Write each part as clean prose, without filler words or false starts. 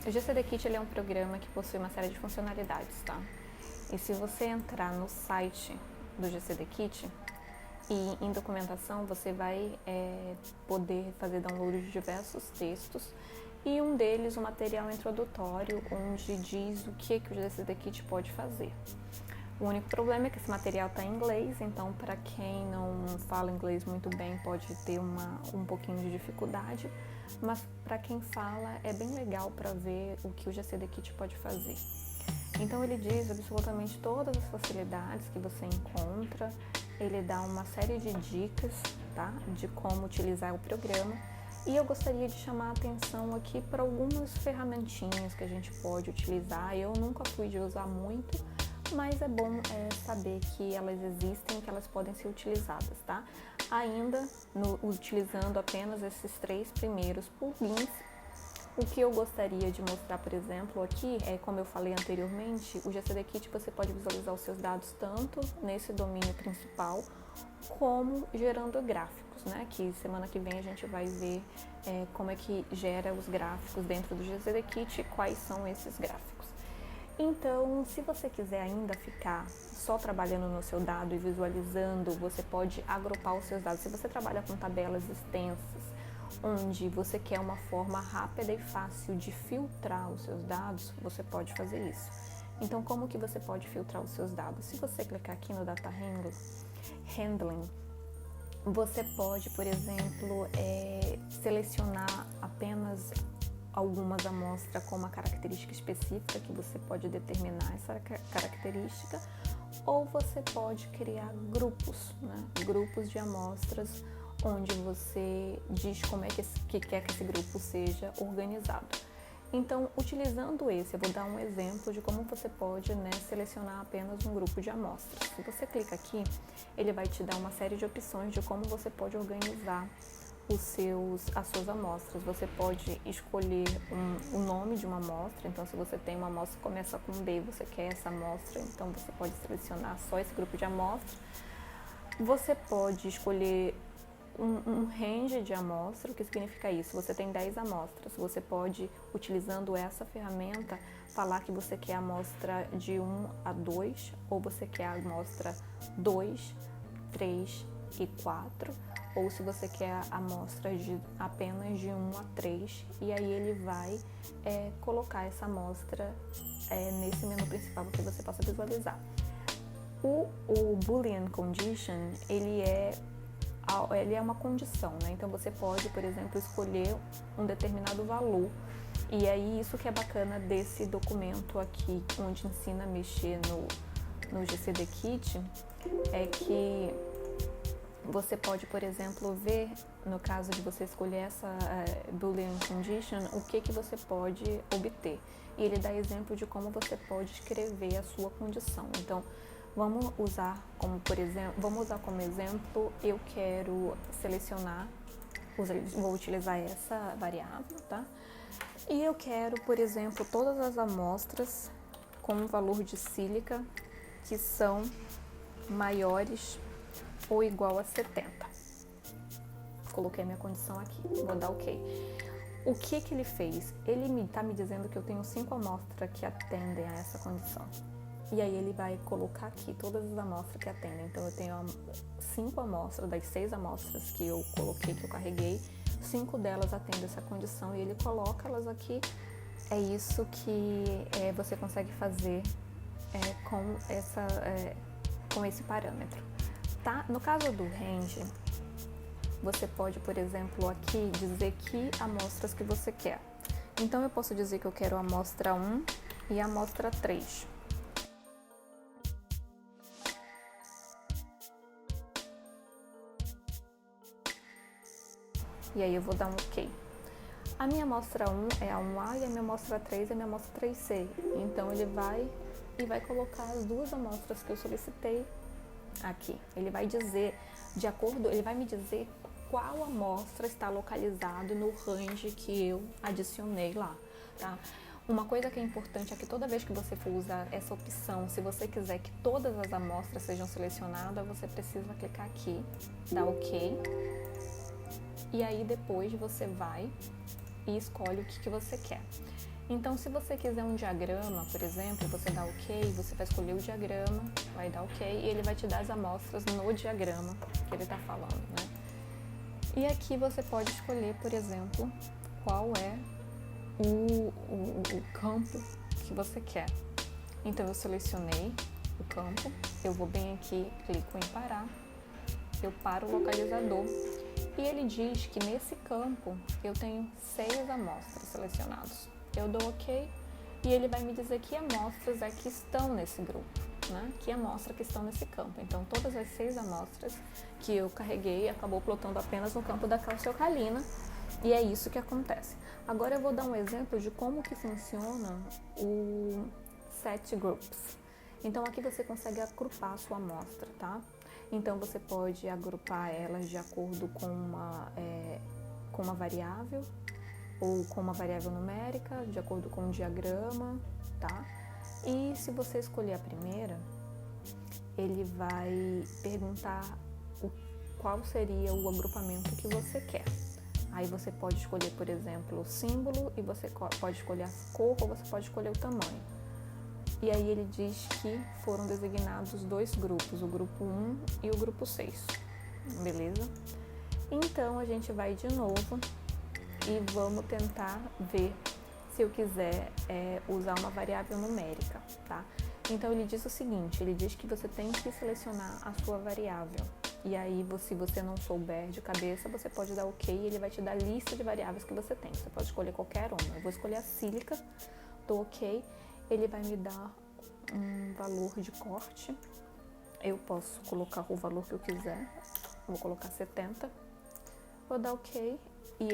O GCDKit ele é um programa que possui uma série de funcionalidades, tá? E se você entrar no site do GCDKit e em documentação, você vai poder fazer download de diversos textos e um deles, um material introdutório, onde diz o que o GCDKit pode fazer. O único problema é que esse material está em inglês, então para quem não fala inglês muito bem pode ter um pouquinho de dificuldade, mas para quem fala é bem legal para ver o que o GCDKit pode fazer. Então ele diz absolutamente todas as facilidades que você encontra, ele dá uma série de dicas, tá, de como utilizar o programa, e eu gostaria de chamar a atenção aqui para algumas ferramentinhas que a gente pode utilizar. Eu nunca fui de usar muito, mas é bom saber que elas existem, que elas podem ser utilizadas, tá? Ainda utilizando apenas esses 3 primeiros plugins, o que eu gostaria de mostrar, por exemplo, aqui, como eu falei anteriormente, o GCDKit você pode visualizar os seus dados tanto nesse domínio principal, como gerando gráficos, né? Que semana que vem a gente vai ver como é que gera os gráficos dentro do GCDKit e quais são esses gráficos. Então, se você quiser ainda ficar só trabalhando no seu dado e visualizando, você pode agrupar os seus dados. Se você trabalha com tabelas extensas, onde você quer uma forma rápida e fácil de filtrar os seus dados, você pode fazer isso. Então, como que você pode filtrar os seus dados? Se você clicar aqui no Data Handling, você pode, por exemplo, selecionar apenas algumas amostras com uma característica específica que você pode determinar essa característica, ou você pode criar grupos, né? Grupos de amostras onde você diz como é que quer que esse grupo seja organizado. Então, utilizando esse, eu vou dar um exemplo de como você pode selecionar apenas um grupo de amostras. Se você clica aqui, ele vai te dar uma série de opções de como você pode organizar as suas amostras. Você pode escolher o nome de uma amostra, então se você tem uma amostra que começa com D, você quer essa amostra, então você pode selecionar só esse grupo de amostras. Você pode escolher um range de amostra. O que significa isso? Você tem 10 amostras, você pode, utilizando essa ferramenta, falar que você quer a amostra de 1 a 2, ou você quer a amostra 2, 3 e 4, ou se você quer a amostra apenas de 1 a 3, e aí ele vai colocar essa amostra nesse menu principal para que você possa visualizar. O Boolean Condition, ele é uma condição, né? Então você pode, por exemplo, escolher um determinado valor. E aí isso que é bacana desse documento aqui, onde ensina a mexer no GCDKit, é que você pode, por exemplo, ver, no caso de você escolher essa Boolean Condition, o que você pode obter. E ele dá exemplo de como você pode escrever a sua condição. Então, vamos usar como exemplo, eu quero selecionar, vou utilizar essa variável, tá? E eu quero, por exemplo, todas as amostras com um valor de sílica que são maiores ou igual a 70. Coloquei a minha condição aqui, vou dar OK. O que ele fez? Ele está me dizendo que eu tenho 5 amostras que atendem a essa condição. E aí ele vai colocar aqui todas as amostras que atendem. Então eu tenho 5 amostras, das 6 amostras que eu coloquei, que eu carreguei, 5 delas atendem essa condição e ele coloca elas aqui. É isso que você consegue fazer com esse parâmetro. Tá? No caso do range, você pode, por exemplo, aqui dizer que amostras que você quer. Então eu posso dizer que eu quero a amostra 1 e a amostra 3. E aí eu vou dar um OK. A minha amostra 1 é a 1A e a minha amostra 3 é a minha amostra 3C. Então ele vai colocar as 2 amostras que eu solicitei aqui. Ele vai dizer, ele vai me dizer qual amostra está localizado no range que eu adicionei lá, tá? Uma coisa que é importante é que toda vez que você for usar essa opção, se você quiser que todas as amostras sejam selecionadas, você precisa clicar aqui, dar OK. E aí depois você vai e escolhe o que você quer. Então, se você quiser um diagrama, por exemplo, você dá OK, você vai escolher o diagrama, vai dar OK, e ele vai te dar as amostras no diagrama que ele está falando, né? E aqui você pode escolher, por exemplo, qual é o campo que você quer. Então, eu selecionei o campo, eu vou bem aqui, clico em parar, eu paro o localizador e ele diz que nesse campo eu tenho 6 amostras selecionadas. Eu dou OK e ele vai me dizer que amostras é que estão nesse grupo, né? Que amostras que estão nesse campo. Então, todas as 6 amostras que eu carreguei acabou plotando apenas no campo da calciocalina e é isso que acontece. Agora eu vou dar um exemplo de como que funciona o Set Groups. Então, aqui você consegue agrupar a sua amostra, tá? Então, você pode agrupar elas de acordo com uma variável ou com uma variável numérica, de acordo com um diagrama, tá? E se você escolher a primeira, ele vai perguntar qual seria o agrupamento que você quer. Aí você pode escolher, por exemplo, o símbolo e você pode escolher a cor ou você pode escolher o tamanho. E aí ele diz que foram designados 2 grupos, o grupo 1 e o grupo 6, beleza? Então a gente vai de novo e vamos tentar ver se eu quiser usar uma variável numérica, tá? Então ele diz o seguinte, ele diz que você tem que selecionar a sua variável. E aí, se você não souber de cabeça, você pode dar OK e ele vai te dar a lista de variáveis que você tem. Você pode escolher qualquer uma. Eu vou escolher a sílica, dou OK, ele vai me dar um valor de corte. Eu posso colocar o valor que eu quiser. Vou colocar 70. Vou dar OK e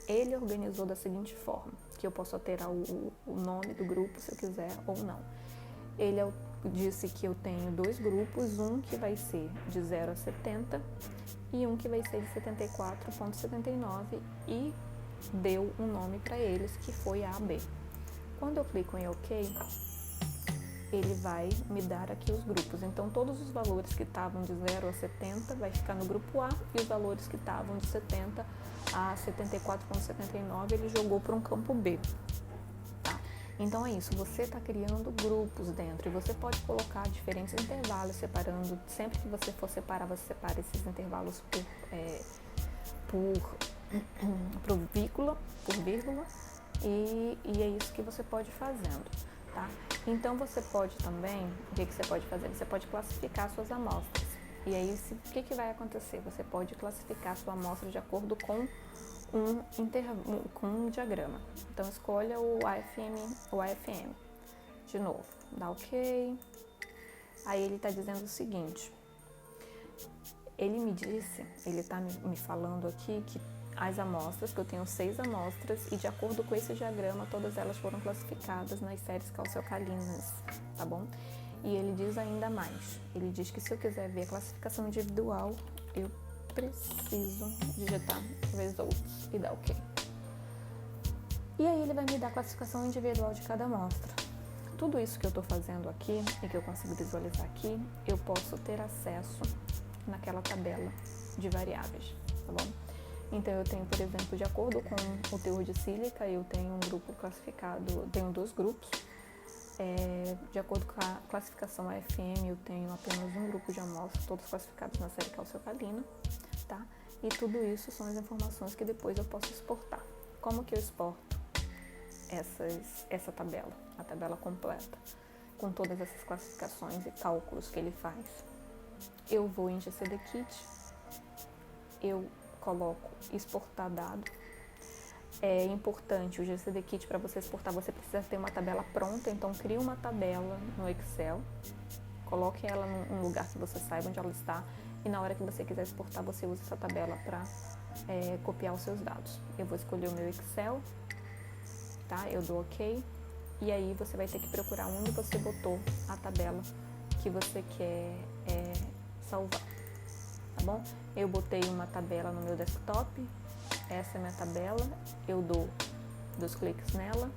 ele organizou da seguinte forma, que eu posso alterar o nome do grupo se eu quiser ou não. Ele disse que eu tenho 2 grupos, um que vai ser de 0 a 70 e um que vai ser de 74,79 e deu um nome para eles que foi A, B. Quando eu clico em OK, ele vai me dar aqui os grupos. Então, todos os valores que estavam de 0 a 70 vai ficar no grupo A e os valores que estavam de 70 a 74,79 ele jogou para um campo B. Então é isso, você está criando grupos dentro e você pode colocar diferentes intervalos separando, sempre que você for separar, você separa esses intervalos por vírgula e é isso que você pode ir fazendo, tá? Então você pode também, o que você pode fazer? Você pode classificar suas amostras e aí o que vai acontecer? Você pode classificar a sua amostra de acordo com um diagrama. Então escolha o AFM de novo, dá OK. Aí ele está dizendo o seguinte, ele está me falando aqui que as amostras, que eu tenho 6 amostras e de acordo com esse diagrama todas elas foram classificadas nas séries calciocalinas, tá bom? E ele diz ainda mais, ele diz que se eu quiser ver a classificação individual, eu preciso digitar results e dar OK. E aí ele vai me dar a classificação individual de cada amostra. Tudo isso que eu estou fazendo aqui e que eu consigo visualizar aqui, eu posso ter acesso naquela tabela de variáveis, tá bom? Então eu tenho, por exemplo, de acordo com o teor de sílica, eu tenho um grupo classificado, tenho 2 grupos. De acordo com a classificação AFM, eu tenho apenas um grupo de amostras, todos classificados na série calciocalina, tá? E tudo isso são as informações que depois eu posso exportar. Como que eu exporto essa tabela, a tabela completa, com todas essas classificações e cálculos que ele faz? Eu vou em GCDKit, eu coloco exportar dado. É importante o GCDKit, para você exportar, você precisa ter uma tabela pronta, então crie uma tabela no Excel, coloque ela num lugar que você saiba onde ela está e na hora que você quiser exportar, você usa essa tabela para copiar os seus dados. Eu vou escolher o meu Excel, tá? Eu dou OK e aí você vai ter que procurar onde você botou a tabela que você quer salvar, tá bom? Eu botei uma tabela no meu desktop. Essa é a minha tabela, eu dou 2 cliques nela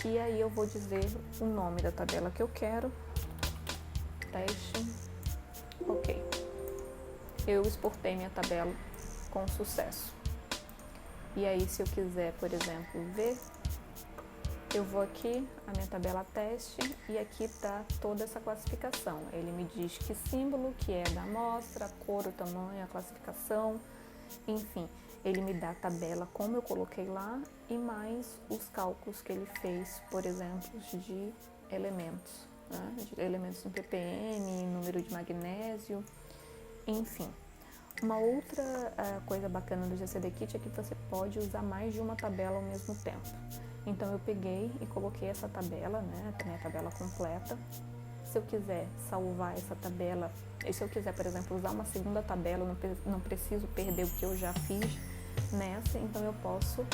e aí eu vou dizer o nome da tabela que eu quero, teste, OK. Eu exportei minha tabela com sucesso. E aí se eu quiser, por exemplo, ver Eu vou aqui, a minha tabela teste, e aqui está toda essa classificação. Ele me diz que símbolo, que é da amostra, a cor, o tamanho, a classificação, enfim. Ele me dá a tabela como eu coloquei lá e mais os cálculos que ele fez, por exemplo, de elementos, né? De elementos no ppm, número de magnésio, enfim. Uma outra coisa bacana do GCDKit é que você pode usar mais de uma tabela ao mesmo tempo. Então eu peguei e coloquei essa tabela, né, a minha tabela completa. Se eu quiser salvar essa tabela, e se eu quiser, por exemplo, usar uma segunda tabela, não preciso perder o que eu já fiz nessa, então eu posso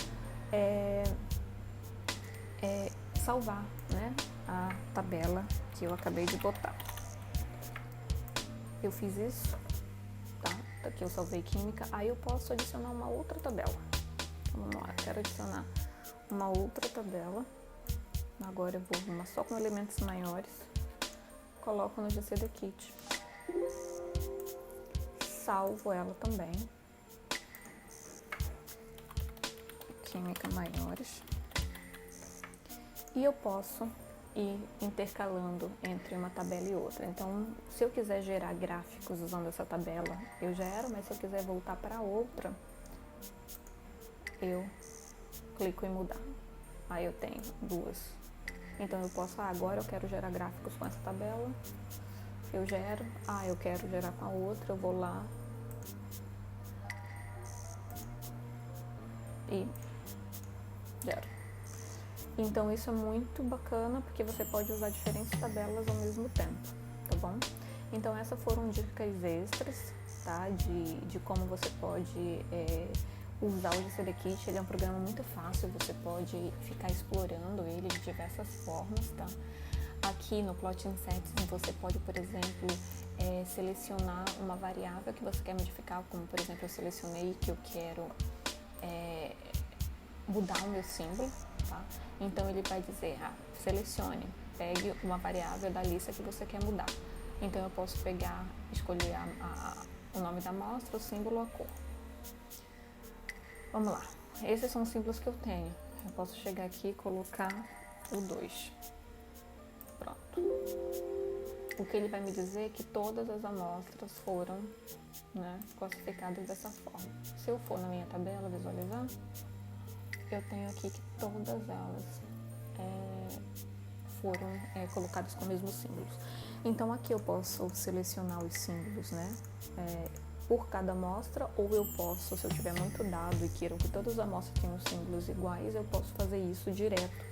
salvar, né, a tabela que eu acabei de botar. Eu fiz isso, tá? Aqui eu salvei química, aí eu posso adicionar uma outra tabela. Vamos lá, quero adicionar uma outra tabela. Agora eu vou uma só com elementos maiores. Coloco no GCDKit. Salvo ela também. Química maiores. E eu posso ir intercalando entre uma tabela e outra. Então, se eu quiser gerar gráficos usando essa tabela, eu gero, mas se eu quiser voltar para outra, eu clico em mudar. Aí eu tenho duas. Então eu posso, agora eu quero gerar gráficos com essa tabela, eu gero, eu quero gerar com a outra, eu vou lá e gero. Então isso é muito bacana porque você pode usar diferentes tabelas ao mesmo tempo, tá bom? Então essas foram dicas extras, tá? De como você pode usar o GCDKit. Ele é um programa muito fácil, você pode ficar explorando ele de diversas formas, tá? Aqui no Plotting Settings você pode, por exemplo, selecionar uma variável que você quer modificar, como por exemplo eu selecionei que eu quero mudar o meu símbolo, tá? Então ele vai dizer, selecione, pegue uma variável da lista que você quer mudar. Então eu posso pegar, escolher o nome da amostra, o símbolo, a cor. Vamos lá, esses são os símbolos que eu tenho. Eu posso chegar aqui e colocar o 2. Pronto. O que ele vai me dizer é que todas as amostras foram, né, classificadas dessa forma. Se eu for na minha tabela visualizar, eu tenho aqui que todas elas foram colocadas com os mesmos símbolos. Então aqui eu posso selecionar os símbolos, né, por cada amostra, ou eu posso, se eu tiver muito dado e quero que todas as amostras tenham símbolos iguais, eu posso fazer isso direto,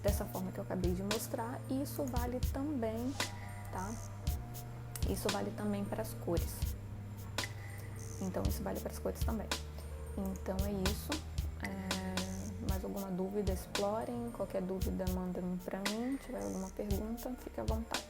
dessa forma que eu acabei de mostrar. E isso vale também, tá? Isso vale também para as cores. Então isso vale para as cores também. Então é isso. Mais alguma dúvida, explorem. Qualquer dúvida, mandem para mim. Se tiver alguma pergunta, fique à vontade.